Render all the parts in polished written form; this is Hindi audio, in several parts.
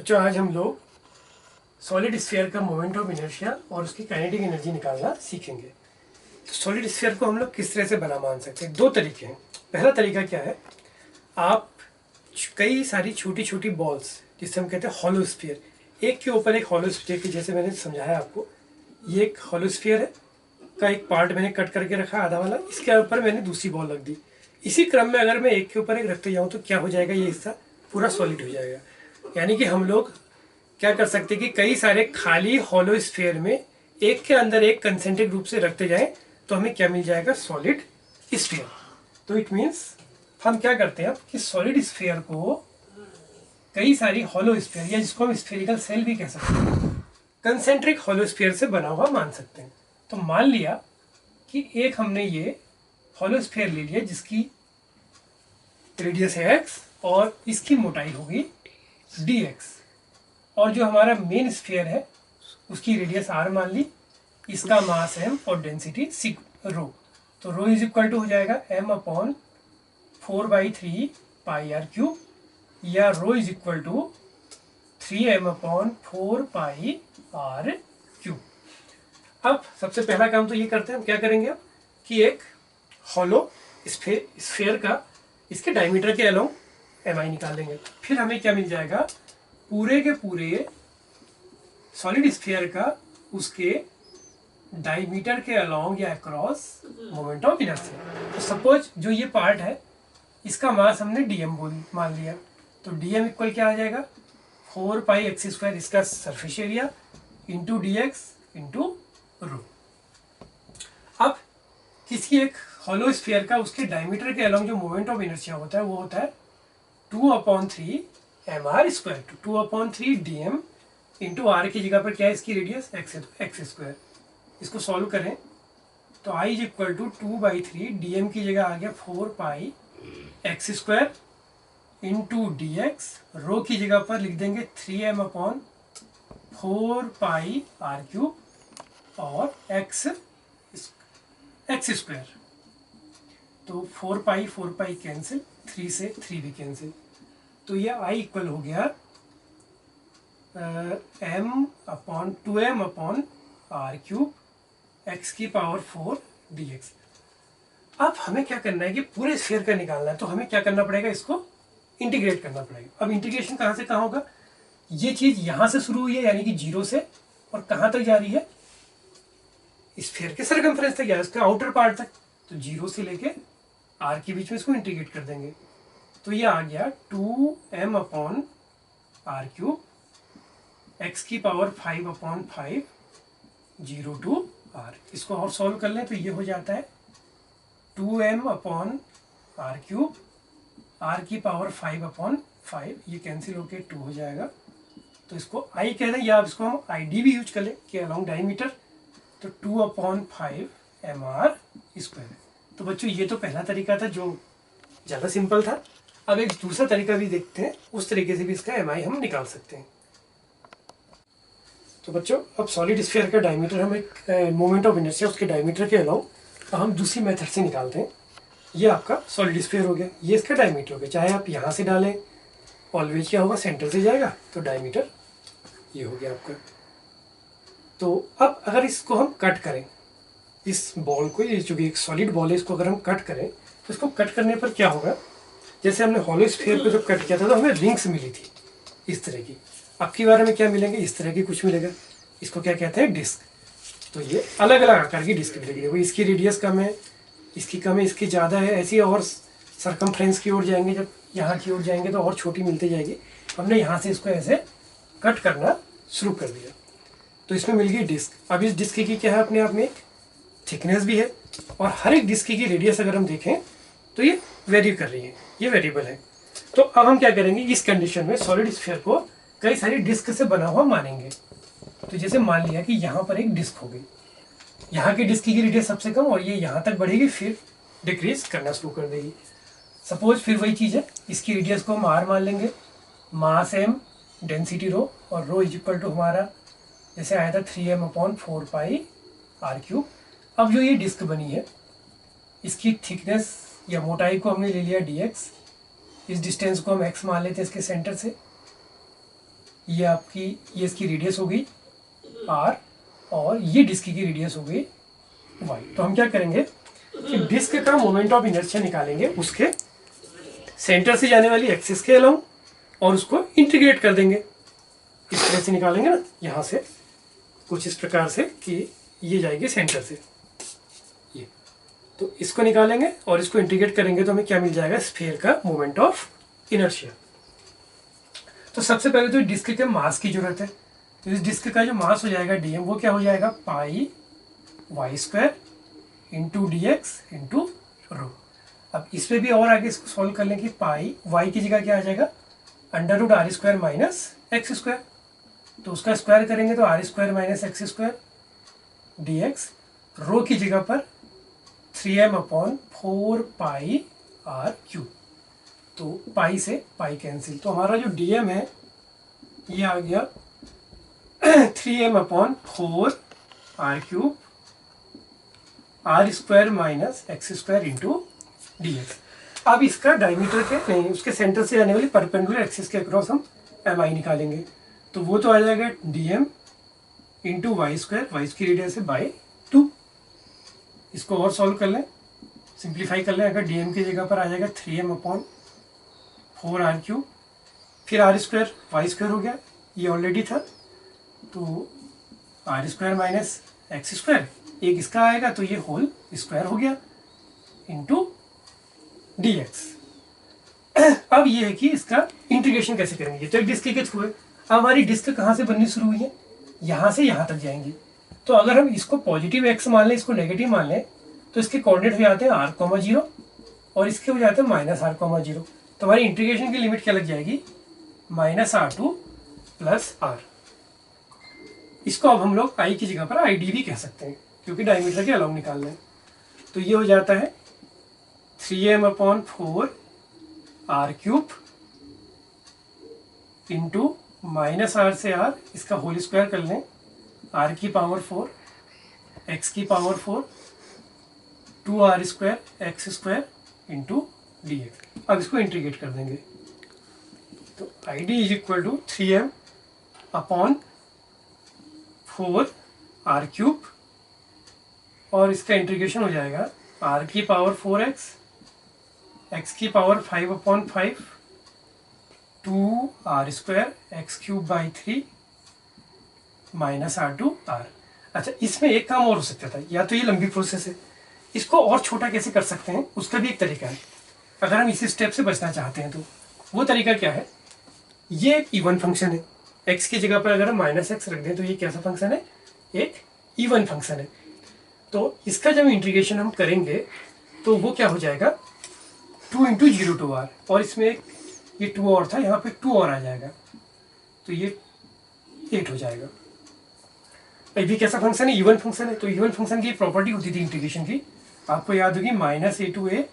बच्चों आज हम लोग सॉलिड स्फीयर का मोमेंट ऑफ इनर्शिया और उसकी काइनेटिक एनर्जी निकालना सीखेंगे। तो सॉलिड स्फीयर को हम लोग किस तरह से बना मान सकते हैं? दो तरीके हैं। पहला तरीका क्या है, आप कई सारी छोटी छोटी बॉल्स जिसे हम कहते हैं हॉलो स्फीयर, एक के ऊपर एक हॉलो स्फीयर की, जैसे मैंने समझाया आपको, ये एक हॉलो स्फीयर है का एक पार्ट मैंने कट करके रखा आधा वाला, इसके ऊपर मैंने दूसरी बॉल रख दी। इसी क्रम में अगर मैं एक के ऊपर एक रखते जाऊँ तो क्या हो जाएगा, ये हिस्सा पूरा सॉलिड हो जाएगा। यानी कि हम लोग क्या कर सकते हैं कि कई सारे खाली हॉलो स्फीयर में एक के अंदर एक कंसेंट्रिक रूप से रखते जाएं तो हमें क्या मिल जाएगा, सॉलिड स्फीयर। तो इट मीन्स हम क्या करते हैं कि सॉलिड स्फीयर को कई सारी हॉलो स्फीयर या जिसको हम स्फेरिकल सेल भी कह सकते हैं, कंसेंट्रिक हॉलो स्फीयर से बना हुआ मान सकते हैं। तो मान लिया कि एक हमने ये हॉलो स्फीयर ले लिया जिसकी रेडियस है x और इसकी मोटाई होगी dx, और जो हमारा मेन स्फीयर है उसकी रेडियस r मान ली, इसका मास m और डेंसिटी रो। तो रो इज इक्वल टू हो जाएगा m/4/3 पाई r क्यूब, या rho is equal to 3m/4 pi r cube. अब सबसे पहला काम तो ये करते हैं, हम क्या करेंगे अब कि एक हॉलो स्फीयर का इसके डायमीटर के अलोंग mi निकाल लेंगे। फिर हमें क्या मिल जाएगा, पूरे के पूरे सॉलिड स्फीयर का उसके डायमीटर के अलोंग या अक्रॉस मोमेंट ऑफ इनर्शिया। तो सपोज जो ये पार्ट है इसका मास हमने dm मान लिया, तो dm इक्वल क्या आ जाएगा, 4 पाई x² इसका surface area into dx into rho. अब किसी एक हॉलो स्फीयर का उसके डायमीटर के अलोंग जो मोमेंट ऑफ इनर्शिया होता है वो होता है 2/3 mr², 2/3 dm इंटू r की जगह पर क्या है, इसकी रेडियस x है तो x²। इसको सॉल्व करें तो i is equal to 2/3 dm की जगह आ गया 4 पाई x² इंटू dx, रो की जगह पर लिख देंगे 3m/4 पाई r³ और x²। तो 4 पाई कैंसिल, 3 से 3 भी कैंसिल, तो ये i इक्वल हो गया m/2m/r³ x की पावर 4 dx। अब हमें क्या करना है कि पूरे स्फीयर का निकालना है, तो हमें क्या करना पड़ेगा, इसको इंटीग्रेट करना पड़ेगा। अब इंटीग्रेशन कहाँ से कहाँ होगा, ये चीज यहां से शुरू हुई है यानी कि 0 से, और कहाँ तक जा रही है, स्फीयर के सरकमफ्रेंस तक, या इसके आउटर पार्ट तक। तो 0 से लेके r के बीच में इसको इंटीग्रेट कर देंगे, तो ये आ गया 2m/r³ x की पावर 5/5 0 to r। इसको और सॉल्व कर लें तो ये हो जाता है 2m/r³ r की पावर 5/5, ये कैंसिल होके 2 हो जाएगा। तो इसको i कह दें, या इसको हम id भी यूज कर लें कि अलोंग डायमीटर, तो 2/5 mr²। तो बच्चों ये तो पहला तरीका था जो ज़्यादा सिंपल था। अब एक दूसरा तरीका भी देखते हैं, उस तरीके से भी इसका mi हम निकाल सकते हैं। तो बच्चों अब सॉलिड स्फीयर का डायमीटर हम एक मोमेंट ऑफ इनर्शिया उसके डायमीटर के अलाउ तो हम दूसरी मेथड से निकालते हैं। ये आपका सॉलिड स्फीयर हो गया, ये इसका डायमीटर हो गया, चाहे आप यहाँ से डालें, ऑलवेज क्या होगा, सेंटर से जाएगा, तो डायमीटर ये हो गया आपका। तो अब अगर इसको हम कट करें, इस बॉल को, ये जो एक सॉलिड बॉल है, इसको अगर हम कट करें तो इसको कट करने पर क्या होगा, जैसे हमने हॉलो स्फीयर को जब कट किया था तो हमें रिंग्स मिली थी इस तरह की। अब की बार हमें क्या मिलेंगे, इस तरह की कुछ मिलेगा, इसको क्या कहते हैं, डिस्क। तो ये अलग अलग आकार की डिस्क मिलेगी, देखो इसकी रेडियस कम है, इसकी कम है, इसकी ज़्यादा है, ऐसी और सरकमफ्रेंस की ओर जाएंगे, जब यहाँ की ओर जाएंगे तो और छोटी मिलती जाएगी। हमने यहाँ से इसको ऐसे कट करना शुरू कर दिया तो इसमें मिल गई डिस्क। अब इस डिस्क की क्या है, अपने आप में एक थिकनेस भी है, और हर एक डिस्क की रेडियस अगर हम देखें तो ये वेरी कर रही है, ये वेरिएबल है। तो अब हम क्या करेंगे, इस कंडीशन में सॉलिड स्फीयर को कई सारी डिस्क से बना हुआ मानेंगे। तो जैसे मान लिया कि यहाँ पर एक डिस्क हो गई, यहाँ की डिस्क की रेडियस सबसे कम, और ये यहाँ तक बढ़ेगी फिर डिक्रीज करना शुरू कर देगी। सपोज फिर वही चीज़ है, इसकी रेडियस को हम r मान लेंगे, मास m, डेंसिटी रो, और रो इज इक्वल टू हमारा जैसे आया था 3m/4 पाई r³। अब जो ये डिस्क बनी है इसकी थिकनेस या मोटाई को हमने ले लिया dx, इस डिस्टेंस को हम x मान लेते हैं इसके सेंटर से, ये आपकी ये इसकी रेडियस हो गई r और ये डिस्क की रेडियस हो गई y। तो हम क्या करेंगे कि डिस्क का मोमेंट ऑफ इनर्शिया निकालेंगे उसके सेंटर से जाने वाली एक्सिस के अलाउ और उसको इंटीग्रेट कर देंगे। इस तरह से निकालेंगे ना, यहाँ से कुछ इस प्रकार से कि ये जाएगी सेंटर से, ये तो इसको निकालेंगे और इसको इंटीग्रेट करेंगे तो हमें क्या मिल जाएगा, स्फीयर का मोमेंट ऑफ इनर्शिया। तो सबसे पहले तो डिस्क के मास की जरूरत है। तो इस डिस्क का जो मास हो जाएगा डीएम, वो क्या हो जाएगा, pi y square into D x into rho. अब इस पर भी और आगे इसको सॉल्व कर लें कि पाई वाई की जगह क्या आ जाएगा, under root r square minus x square. तो उसका स्क्वायर करेंगे तो are square minus x square d x, rho की जगह पर 3m/4 पाई आर क्यूब। तो पाई से पाई कैंसिल, तो हमारा जो डीएम है ये आ गया 3m/4 R cube R square minus x square into D X. अब इसका डायमीटर के नहीं, उसके सेंटर से जाने वाली परपेंडिकुलर एक्सिस के अक्रॉस हम एम आई निकालेंगे। तो वो तो आ जाएगा DM into Y square, Y की रेडियस है बाई 2। इसको और सॉल्व कर लें, सिंप्लीफाई कर लें। अगर डीएम की जगह पर आ जाएगा 3m/4 आर क्यूब, फिर आर स्क्वायर वाई स्क्वायर हो गया, ये ऑलरेडी था, तो are square minus x square, एक इसका आएगा तो ये होल स्क्वायर हो गया इंटू डी एक्स। अब ये है कि इसका इंटीग्रेशन कैसे करेंगे। तो एक डिस्क के थ्रू है, अब हमारी डिस्क कहाँ से बननी शुरू हुई है, यहाँ से यहाँ तक जाएंगी। तो अगर हम इसको पॉजिटिव एक्स मान लें, इसको नेगेटिव मान लें, तो इसके कोऑर्डिनेट हो जाते हैं r,0 और इसके हो जाते हैं -r,0। तो हमारी इंटीग्रेशन की लिमिट क्या लग जाएगी, -r2 + r। इसको अब हम लोग i की जगह पर id भी कह सकते हैं क्योंकि डायमीटर के अलाउ निकाल लें। तो ये हो जाता है 3m/4 R cube into -r से r, इसका होल स्क्वायर कर लें, r की पावर 4 x की power 4 2r square X square into D X. अब इसको इंटीग्रेट कर देंगे तो I D is equal to 3m/4 R cube और इसका इंटीग्रेशन हो जाएगा r की पावर 4x, x की power 5/5 2r square X cube by 3 -r2r। अच्छा, इसमें एक काम और हो सकता था, या तो ये लंबी प्रोसेस है, इसको और छोटा कैसे कर सकते हैं, उसका भी एक तरीका है। अगर हम इसी स्टेप से बचना चाहते हैं तो वो तरीका क्या है, ये एक इवन फंक्शन है, x की जगह पर अगर हम -x रख दें तो ये कैसा फंक्शन है, एक इवन फंक्शन है। तो इसका जब इंटीग्रेशन हम करेंगे तो वो क्या हो जाएगा, 2 × 0 to r, और इसमें एक ये 2 और था, यहाँ पे 2 और आ जाएगा तो ये 8 हो जाएगा। ये भी कैसा फंक्शन है, इवन फंक्शन है। तो इवन फंक्शन की प्रॉपर्टी होती थी इंटीग्रेशन की, आपको याद होगी, -a to a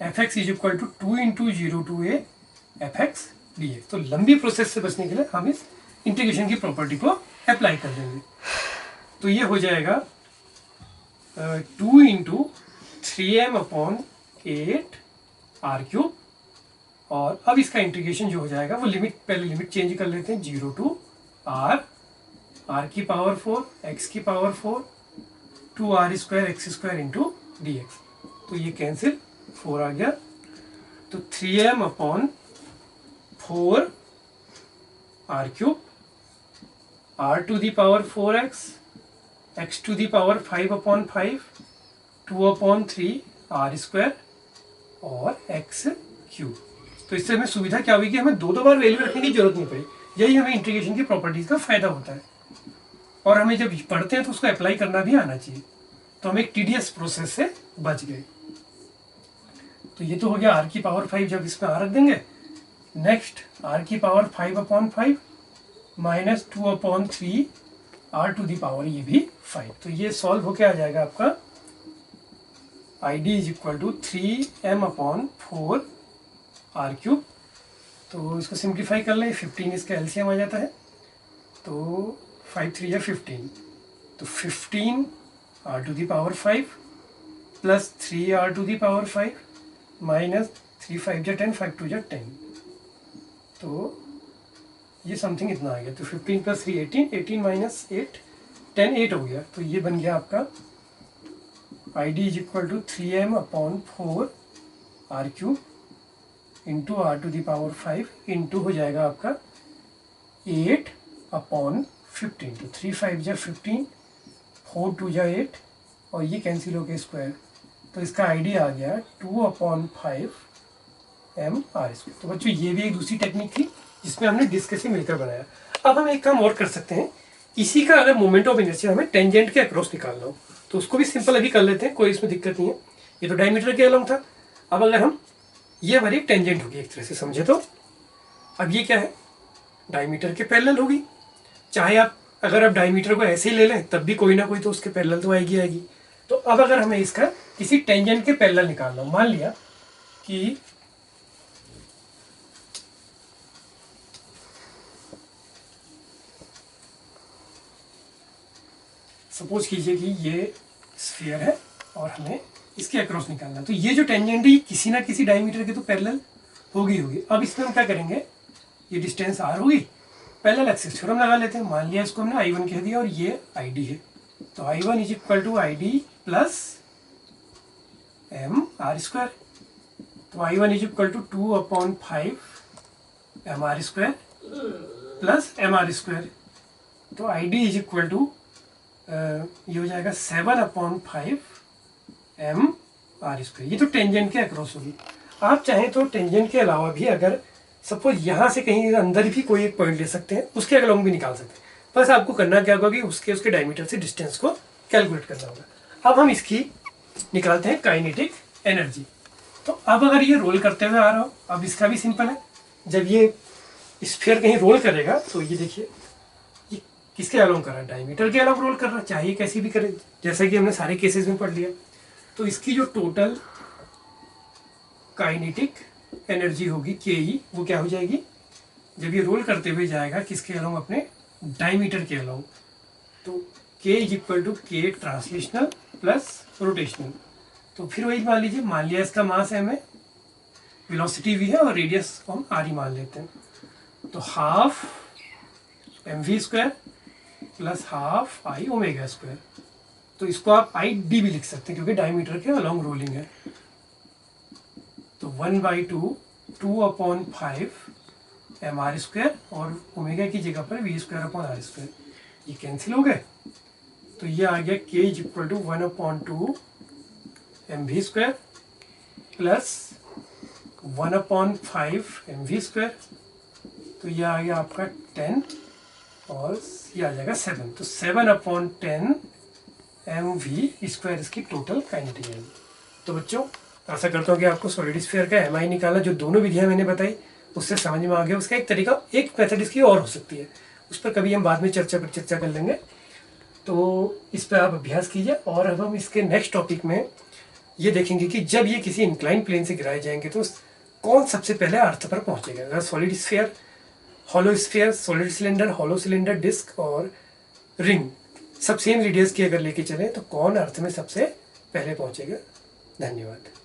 fx is equal to 2 × 0 to a fx dx। तो लंबी प्रोसेस से बचने के लिए हम इस इंटीग्रेशन की प्रॉपर्टी को अप्लाई कर देंगे। तो ये हो जाएगा 2 × 3m/8 आर क्यूब, और अब इसका इंटीग्रेशन जो हो जाएगा वो लिमिट, पहले लिमिट चेंज कर लेते हैं, 0 to r, r की पावर 4 x की power 4 2r square X square into D X. तो ये कैंसिल, 4 आ गया, तो 3m/4 R cube r to the power 4x x to the power 5/5 2/3 r square और x क्यूब। तो इससे हमें सुविधा क्या हुई कि हमें दो बार वैल्यू रखने की जरूरत नहीं पड़ी। यही हमें इंटीग्रेशन की प्रॉपर्टीज का फायदा होता है, और हमें जब पढ़ते हैं तो उसको अप्लाई करना भी आना चाहिए। तो हम एक टीडीएस प्रोसेस से बच गए। तो ये तो हो गया r की पावर 5, जब इसमें r रख देंगे। नेक्स्ट r की power 5/5 -2/3 r to the power ये भी 5। तो ये सॉल्व होके आ जाएगा आपका I D is equal to 3m/4 R cube. तो इसको सिंप्लीफाई कर लें, 15 इसका एलसीएम आ जाता है, तो 5 3 या 15, तो 15 r to the power 5 plus 3 r to the power 5 minus 3 5 या 10 5 2 या 10। तो ये समथिंग इतना आ गया। तो 15 + 3 18, 18 - 8 10, 8 हो गया। तो ये बन गया आपका ID = 3m/4 r³ into r⁵ into हो जाएगा आपका 8/15। तो 3 5 = 15, 4 2 = 8 और ये कैंसिल हो गया स्क्वायर। तो इसका ID आ गया 2/5 m/²। तो बच्चों ये भी एक दूसरी टेक्निक थी जिसमें हमने डिस्क से मिलकर बनाया। अब हम एक काम और कर सकते हैं, इसी का अगर मोमेंट ऑफ इनर्शिया हमें टेंजेंट के अक्रॉस निकालना हो तो उसको भी सिंपल अभी कर लेते हैं, कोई इसमें दिक्कत नहीं है। ये तो डायमीटर के अलोंग था। अब अगर हम ये हमारी एक टेंजेंट होगी एक तरह से समझे तो, अब ये क्या है, डायमीटर के पैरेलल होगी। चाहे आप अगर आप डायमीटर को ऐसे ही ले लें तब भी कोई ना कोई तो उसके पैरेलल तो आएगी। तो अब अगर हमें इसका किसी टेंजेंट के पैरेलल निकालना हो, मान लिया कि सपोज कीजिए कि ये स्फीयर है और हमें इसके अक्रॉस निकालना है। तो ये जो टेंजेंट है ये किसी ना किसी डायमीटर के तो पैरेलल होगी। अब इसमें हम क्या करेंगे, ये डिस्टेंस r होगी, पैरेलल एक्सिस थ्योरम लगा लेते हैं। मान लिया इसको हमने I1 कह दिया और ये ID है। तो I1 = ID + mr²। तो I1 = 2/5 mr² + mr²। तो ID = ये हो जाएगा 7/5 mr²। ये तो टेंजेंट के अक्रॉस होगी। आप चाहें तो टेंजेंट के अलावा भी अगर सपोज यहाँ से कहीं अंदर भी कोई एक पॉइंट ले सकते हैं, उसके अलोंग भी निकाल सकते हैं। बस आपको करना क्या होगा कि उसके डायमीटर से डिस्टेंस को कैलकुलेट करना होगा। अब हम इसकी निकालते हैं काइनेटिक एनर्जी। तो अब अगर ये रोल करते हुए आ रहा हो, अब इसका भी सिंपल है। जब ये स्फीयर कहीं रोल करेगा तो ये देखिए ये किसके अलोंग कर रहा है, डायमीटर के अलोंग रोल कर रहा है, चाहे कैसी भी करे, जैसा कि हमने सारे केसेस में पढ़ लिया। तो इसकी जो टोटल काइनेटिक एनर्जी होगी KE, वो क्या हो जाएगी, जब ये रोल करते हुए जाएगा किसके अलोंग, अपने डायमीटर के अलोंग। तो K = K translational plus rotational. तो फिर वही मान लीजिए, मान लिया इसका मास m है, वेलोसिटी v है और रेडियस को हम r ही मान लेते हैं। तो ½ mv² + ½ I⍵²। तो इसको आप ID भी लिख सकते हैं क्योंकि डायमीटर के अलोंग रोलिंग है। तो 1/2 2/5 mr² और ओमेगा की जगह पर v²/r²। ये कैंसिल हो गए। तो ये आ गया K = 1/2 mv² + 1/5 mv²। तो ये आ गया आपका 10 और ये आ जाएगा 7। तो 7/10 mv² इसकी टोटल काइनेटिक एनर्जी। तो बच्चों आशा करता हूँ कि आपको सॉलिड स्फीयर का MI निकाला, जो दोनों विधियां मैंने बताई उससे समझ में आ गया। उसका एक तरीका, एक मेथड इसकी और हो सकती है, उस पर कभी हम बाद में चर्चा कर लेंगे। तो इस पर आप अभ्यास कीजिए। और अब हम इसके नेक्स्ट टॉपिक में ये देखेंगे कि जब ये किसी इंक्लाइन प्लेन से गिराए जाएंगे तो कौन सबसे पहले अर्थ पर पहुंचेगा। अगर solid sphere, hollow sphere, solid cylinder, hollow cylinder, disc और रिंग सब सेम रेडियस की अगर लेके चलें तो कौन अर्थ में सबसे पहले पहुंचेगा। धन्यवाद।